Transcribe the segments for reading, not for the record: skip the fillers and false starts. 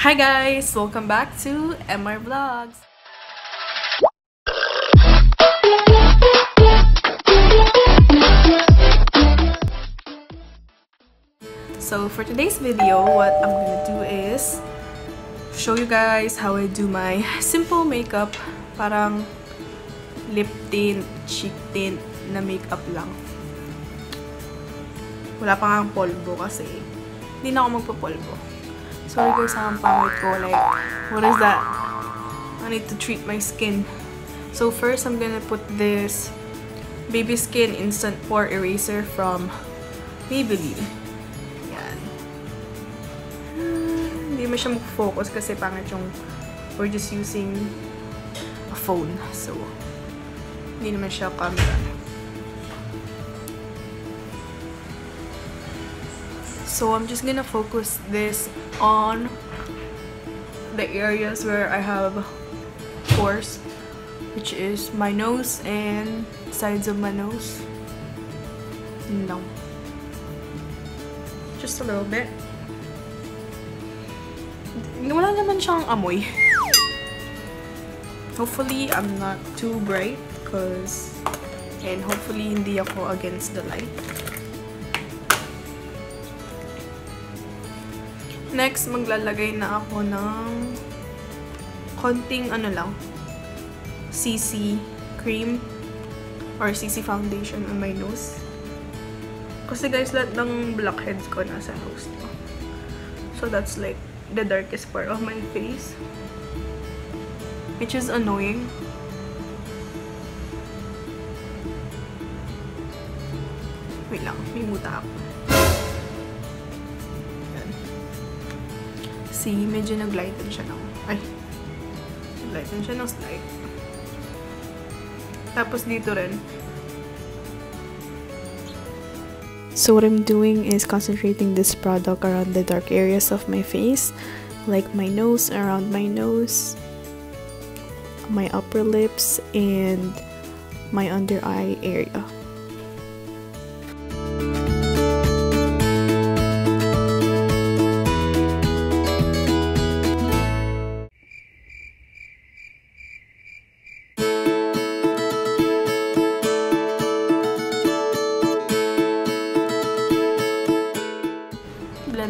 Hi guys! Welcome back to MR Vlogs! So for today's video, what I'm gonna do is show you guys how I do my simple makeup. Parang lip tint, cheek tint na makeup lang. Wala pa nga polvo kasi hindi na ako magpapolvo. Sorry guys, ang pangit ko. Like, what is that? I need to treat my skin. So first, I'm gonna put this Baby Skin Instant Pore Eraser from Maybelline. Yan. Hindi mo siya mag-focus kasi pangit yung we're just using a phone. So, hindi naman siya camera. So I'm just gonna focus this on the areas where I have pores, which is my nose and sides of my nose. No. Just a little bit. Wala naman siyang amoy. Hopefully I'm not too bright and hopefully hindi ako against the light. Next, maglalagay na ako ng konting CC cream or CC foundation on my nose. Kasi guys, lahat ng blackheads ko nasa nose ko. So that's like the darkest part of my face, which is annoying. Wait lang, may muta ako. See, medyo nag-lighten siya ng... nag-lighten siya ng slight. Tapos dito rin. So what I'm doing is concentrating this product around the dark areas of my face. Like my nose, around my nose, my upper lips, and my under eye area.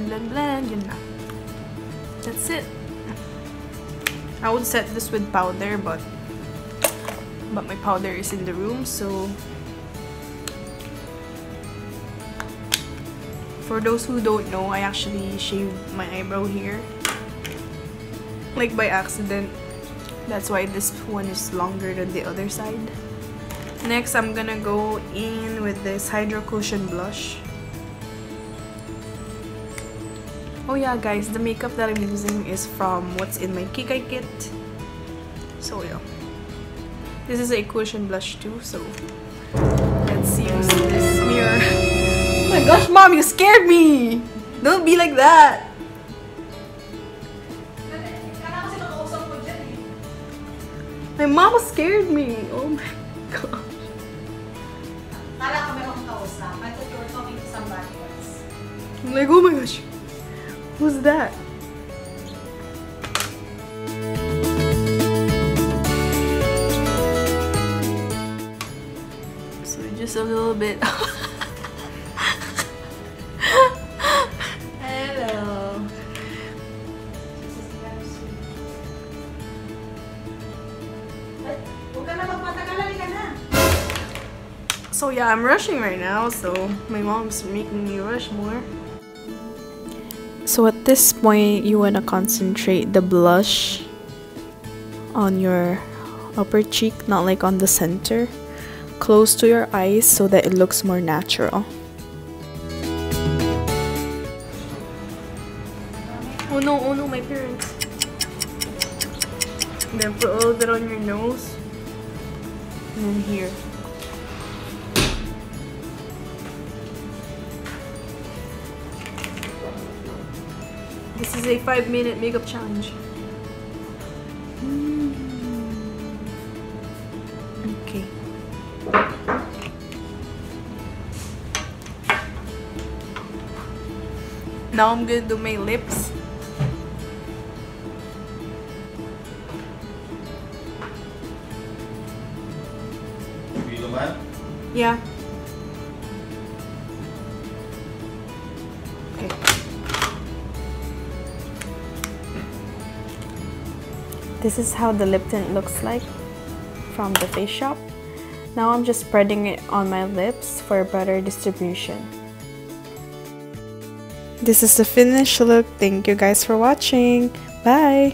Blend, yun na. That's it. I would set this with powder, but my powder is in the room, so for those who don't know, I actually shaved my eyebrow here, like by accident. That's why this one is longer than the other side. Next, I'm gonna go in with this Hydro Cushion blush. Oh yeah guys, the makeup that I'm using is from what's in my Kikay kit. So yeah. This is a cushion blush too, so let's use this mirror. Oh my gosh, Mom, you scared me! Don't be like that! My mama scared me! Oh my gosh. I'm like, oh my gosh. Who's that? So just a little bit. Hello. So yeah, I'm rushing right now, so my mom's making me rush more. So at this point, you want to concentrate the blush on your upper cheek, not like on the center, close to your eyes so that it looks more natural. Oh no, my parents. And then put all of it on your nose. And then here. This is a 5-minute makeup challenge. Okay. Now I'm gonna do my lips. Yeah. Okay. This is how the lip tint looks like from the Face Shop. Now I'm just spreading it on my lips for better distribution. This is the finished look. Thank you guys for watching. Bye!